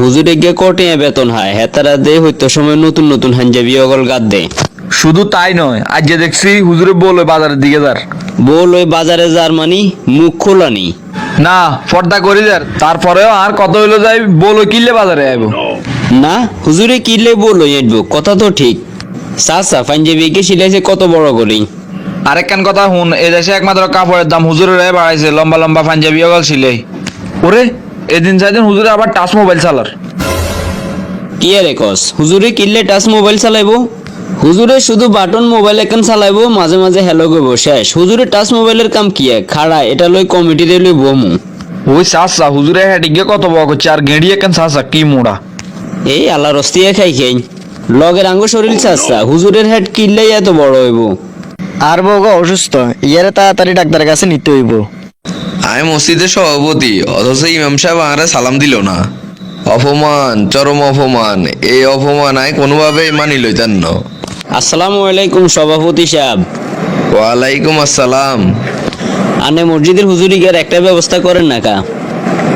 হুজুরে গিয়ে কোটে বেতন হয় হেতারা দে হইতো সময় নতুন নতুন হাঞ্জাবি অগল গাদ দে। শুধু তাই নয়, আজ যে দেখছি হুজুরে বলে বাজারের দিকে যার। বল ওই বাজারে যার মানি মুখ খোলানি। না, পর্দা করি যার, তারপরেও আর কত হইলো যাই বলো কিনলে বাজারে আইব। না হুজুরে কিনলে বলো এটবো কথা তো ঠিক। চাচা পাঞ্জাবিকে সিলাইছে কত বড় করেই। আরেকখান কথা শুন, এ দেশে একমাত্র কাপড়ের দাম হুজুরের বাড়াইছে, লম্বা লম্বা পাঞ্জাবি গল সিলাই। ওরে, এদিন চাইদিন হুজুরে আবার টাচ মোবাইল চালার। কি রে কস হুজুরে কিনলে টাচ মোবাইল চালাইবো? হুজুরে শুধু বাটন মোবাইল এখন চালাইবো, মাঝে মাঝে হ্যালো করবো, শেষ। হুজুরে টাচ মোবাইলের কাম কি খাড়া এটা লই কমিটিতে লই বমু। ওই চাষা হুজুরে হেডিকে কত বক হচ্ছে, আর গেঁড়ি একখান চাষা কি মোড়া। এই আল্লাহ রস্তিয়া খাই খাই লগের আঙ্গ শরীর চাচ্ছা হুজুরের হেড কিনলেই এত বড় হইব। আর বউগো অসুস্থ, ইয়ারে তাড়াতাড়ি ডাক্তারের কাছে নিতে হইব। আমি মসজিদের সভাপতি, অথচ ইমাম সাহেব আমারে সালাম দিল না। অপমান, চরম অপমান। এই অপমান আয় কোনোভাবেই মানি লইতেন না। আসসালামু আলাইকুম সভাপতি সাহেব। ওয়ালাইকুম আসসালাম। আনে মসজিদের হুজুরিকার একটা ব্যবস্থা করেন না কা?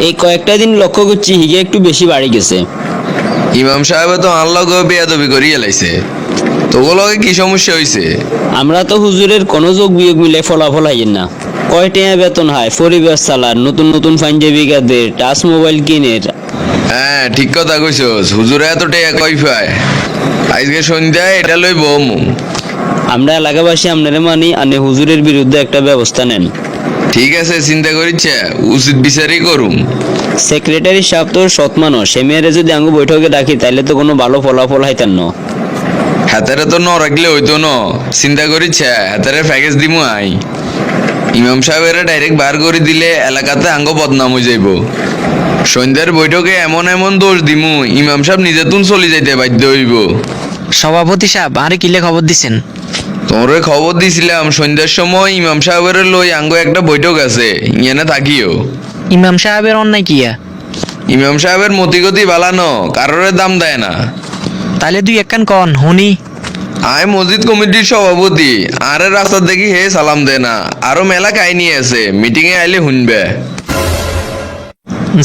এই কয়েকটা দিন লক্ষ্য করছি হিগে একটু বেশি বাড়ি গেছে। ইমাম সাহেব তো আল্লাহ বেয়াদবি করিয়ে লাইছে। তোগুলোকে কি সমস্যা হয়েছে? আমরা তো হুজুরের কোনো যোগ বিয়োগ মিলে ফলাফল হাইয়েন না। কয়টা বেতন হয়, পরিবেশ চালার, নতুন নতুন পাঞ্জাবি গাদের, টাচ মোবাইল কিনের। হ্যাঁ, ঠিক কথা কইছস। হুজুরে এত টেয়া কই পায়? আজকে সন্ধ্যায় এটা লই বমু। আমরা এলাকাবাসী আপনারা মানি আনে হুজুরের বিরুদ্ধে একটা ব্যবস্থা নেন। ঠিক আছে, চিন্তা করিচ্ছে উচিত বিচারই করুম। সেক্রেটারি সাহেব তো সৎ মানুষ, সে মেয়েরে যদি আঙ্গু বৈঠকে ডাকি তাইলে তো কোনো ভালো ফলাফল হাইতেন না। হাতারে তো ন রাখলে হইতো ন। চিন্তা করিচ্ছে হাতারে প্যাকেজ দিমু আই। ইমাম সাহেবের ডাইরেক্ট বার করে দিলে এলাকাতে আঙ্গ বদনাম হয়ে যাইব। সন্ধ্যার বৈঠকে এমন এমন দোষ দিমু ইমাম সাহেব নিজে তুন চলে যাইতে বাধ্য হইব। সভাপতি সাহেব আরে কিলে খবর দিছেন? তোমরে খবর দিছিলাম সন্ধ্যার সময় ইমাম সাহেবের লই আঙ্গ একটা বৈঠক আছে, ইয়ানে থাকিও। ইমাম সাহেবের অন্যায় কিয়া? ইমাম সাহেবের মতিগতি বালানো, কারোর দাম দেয় না। তাহলে দুই একখান কন হুনি। আয় মসজিদ কমিটির সভাপতি, আরে রাস্তা দেখি হে সালাম দে না। আরো মেলা কাহিনী আছে, মিটিং এ আইলে শুনবে।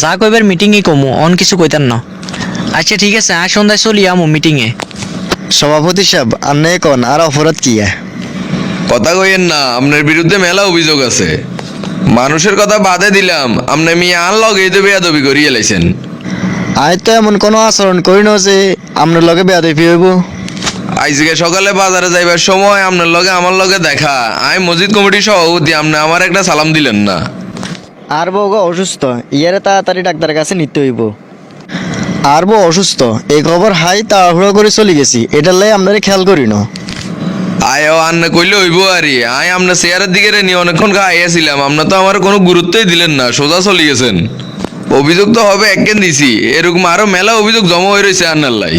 যা কইবার মিটিং এ কমু, অন কিছু কইতান না। আচ্ছা ঠিক আছে, আজ সন্ধ্যায় চলি আমু মিটিং এ। সভাপতি সাহেব আপনি কোন আর অপরাধ কিয়া? কথা কইেন না, আপনার বিরুদ্ধে মেলা অভিযোগ আছে। মানুষের কথা বাদে দিলাম, আপনি মিয়া আন লগে তো বেয়াদবি করিয়ে লাইছেন। আয় তো এমন কোনো আচরণ করি না যে আপনার লগে বেয়াদবি হইব। আজকে সকালে বাজারে যাইবার সময় আপনার লগে আমার লগে দেখা। আমি মসজিদ কমিটির সভাপতি, আপনি আমার একটা সালাম দিলেন না। আর বউগো অসুস্থ, ইয়ারে তাড়াতাড়ি ডাক্তারের কাছে নিতে হইব। আর বউ অসুস্থ, এই খবর হাই তাড়াহুড়ো করে চলে গেছি, এটার লাই আপনারা খেয়াল করি না। আয় আন্না কইলে হইব আরে। আয় আপনার চেয়ারের দিকে নিয়ে অনেকক্ষণ আইয়াছিলাম, আপনার তো আমার কোনো গুরুত্বই দিলেন না, সোজা চলে গেছেন। অভিযোগ তো হবে একদিন দিছি, এরকম আরো মেলা অভিযোগ জমা হয়ে রয়েছে আন্নার লাই।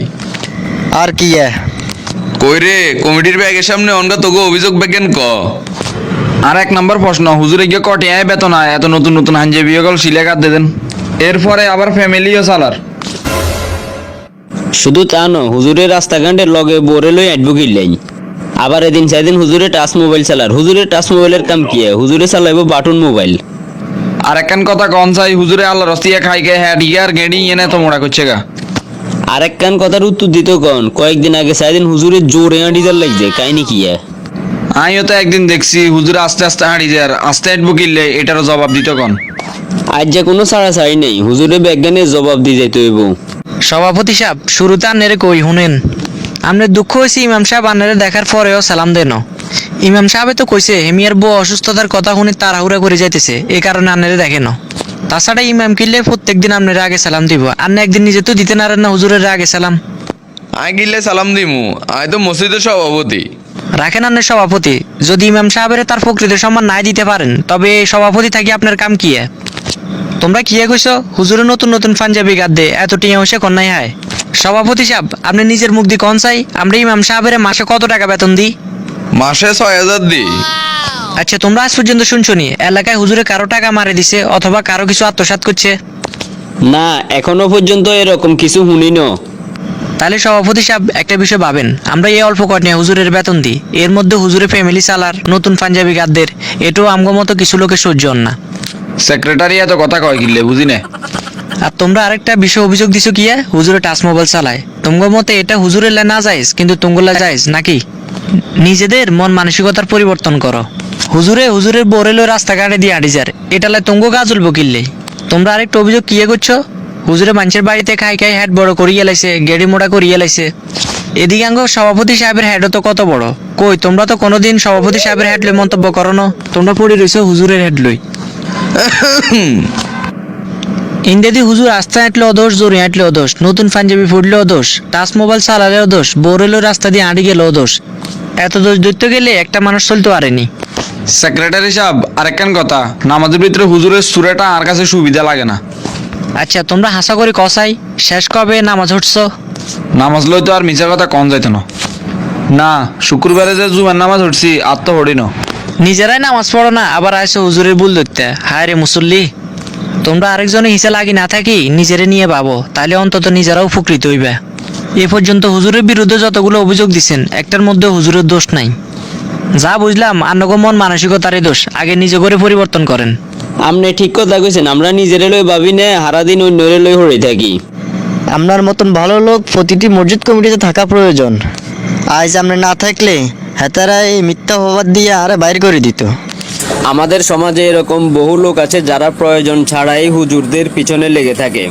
আর কিয়া? কই রে, কমিটির ব্যাগের সামনে অনগা তোকে অভিযোগ ব্যাগেন ক। আর এক নম্বর প্রশ্ন, হুজুরে গিয়ে কটে আয় বেতন হয়, এত নতুন নতুন হাঞ্জাবি গল সিলে কাট দেন। এরপরে আবার ফ্যামিলিও চালার। শুধু তা ন, হুজুরের রাস্তাঘাটের লগে বোরে লই আটবো কিনলেন। আবার এদিন চাইদিন হুজুরে টাচ মোবাইল চালার। হুজুরের টাচ মোবাইলের কাম কি হুজুরে চালাইবো বাটন মোবাইল। আর একখান কথা কন চাই, হুজুরে আল্লাহ রস্তিয়া খাই গে হ্যাঁ আর গেঁড়ি এনে তো মোড়া করছে গা। আরেক কান কথার উত্তর দিত কন, কয়েকদিন আগে চাইদিন হুজুরের জোরে হাঁটিদার লাগছে, কাহিনি কি আমিও তো একদিন দেখছি হুজুরে আস্তে আস্তে হাঁড়ি যায়, আর আস্তে হাঁটবো কিনলে এটারও জবাব দিত কন। আজ যে কোনো ছাড়াছাড়ি নেই, হুজুরে বিজ্ঞানের জবাব দিয়ে যাইতে হইব। সভাপতি সাহেব শুরুতে আন্নারে কই শুনেন, আপনার দুঃখ হয়েছে ইমাম সাহেব আন্নারে দেখার পরেও সালাম দেন। ইমাম সাহেবে তো কইছে হেমিয়ার বউ অসুস্থতার কথা শুনে তাড়াহুড়া করে যাইতেছে, এই কারণে আন্নারে দেখেন। তাছাড়া ইমাম কিনলে প্রত্যেকদিন আপনার আগে সালাম দিব, আন্না একদিন নিজে তো দিতে নারেন না হুজুরের আগে সালাম। আয় গিলে সালাম দিমু, আয় তো মসজিদের সভাপতি। রাখেন আন্নের সভাপতি, যদি ইমাম সাহেবের তার প্রকৃত সম্মান নাই দিতে পারেন তবে সভাপতি থাকি আপনার কাম কি? তোমরা কি কইছো হুজুরে নতুন নতুন পাঞ্জাবি গাদ দে, এত টিয়া হইছে কন্যাই হায়। সভাপতি সাহেব আপনি নিজের মুখ দিয়ে কন চাই, আমরা ইমাম সাহেবের মাসে কত টাকা বেতন দিই? মাসে 6000 দিই। আচ্ছা তোমরা আজ পর্যন্ত শুনছনি এলাকায় হুজুরে কারো টাকা মারে দিছে অথবা কারো কিছু আত্মসাৎ করছে? না, এখনো পর্যন্ত এরকম কিছু শুনি ন। তাহলে সভাপতি সাহেব একটা বিষয় ভাবেন, আমরা এই অল্প কট নিয়ে হুজুরের বেতন দিই, এর মধ্যে হুজুরে ফ্যামিলি চালার, নতুন পাঞ্জাবি গাদদের, এটাও আমগো মতো কিছু লোকের সহ্য হন না। সেক্রেটারি এত কথা কয় কিনলে বুঝি না। আর তোমরা আরেকটা বিষয় অভিযোগ দিছো কি হুজুরে টাচ মোবাইল চালায়। তোমার মতে এটা হুজুরের লাই না যাইজ, কিন্তু তুঙ্গলা যাইজ নাকি? নিজেদের মন মানসিকতার পরিবর্তন করো। হুজুরের বোরেলো রাস্তাঘাটে দিয়ে আড়ি যার, এটা লাই তুঙ্গ গাজল বকিললে। তোমরা আরেকটা অভিযোগ কি করছো? হুজুরে মানুষের বাড়িতে খাই খাই হেড বড় করিয়ে লাইছে, গেড়ি মোটা করিয়ে লাইছে। এদিকে আঙ্গ সভাপতি সাহেবের হেডও তো কত বড়। কই তোমরা তো কোনোদিন সভাপতি সাহেবের হেড লই মন্তব্য করো না, তোমরা পড়ে রইছো হুজুরের হেড লই। ইন্দেদি হুজুর আস্তে হাঁটলেও দোষ, জোরে হাঁটলেও দোষ, নতুন পাঞ্জাবি ফুটলেও দোষ, টাচ মোবাইল চালালেও দোষ, বোরেলো রাস্তা দিয়ে আড়ি গেলেও দোষ। এত দোষ ধরতে গেলে একটা মানুষ চলতে পারেনি। সেক্রেটারি সাহেব আরেকখান কথা, নামাজের ভিতরে হুজুরের সুরাটা আর কাছে সুবিধা লাগে না। আচ্ছা তোমরা হাসা করি কসাই, শেষ কবে নামাজ উঠছো? নামাজ লই তো আর মিছা কথা কম যাইতো না। না, শুক্রবারে যে জুমার নামাজ উঠছি আর তো হরি না। নিজেরাই নামাজ পড়ো না, আবার আইসো হুজুরের ভুল ধরতে। হায় রে মুসল্লি, তোমরা আরেকজনের হিসা লাগি না থাকি নিজেরে নিয়ে ভাবো, তাহলে অন্তত নিজেরাও উপকৃত হইবে। এ পর্যন্ত হুজুরের বিরুদ্ধে যতগুলো অভিযোগ দিচ্ছেন, একটার মধ্যে হুজুরের দোষ নাই। যা বুঝলাম আন্নগমন মানসিকতারই দোষ, আগে নিজে করে পরিবর্তন করেন। আপনি ঠিক কথা কইছেন, আমরা নিজেরে লই ভাবি না, হারাদিন অন্যরে লই হরে থাকি। আপনার মতন ভালো লোক প্রতিটি মসজিদ কমিটিতে থাকা প্রয়োজন। আজ আপনি না থাকলে হেতারা এই মিথ্যা অপবাদ দিয়ে আরে বাইর করে দিত। আমাদের সমাজে এরকম বহু লোক আছে যারা প্রয়োজন ছাড়াই হুজুরদের পিছনে লেগে থাকে।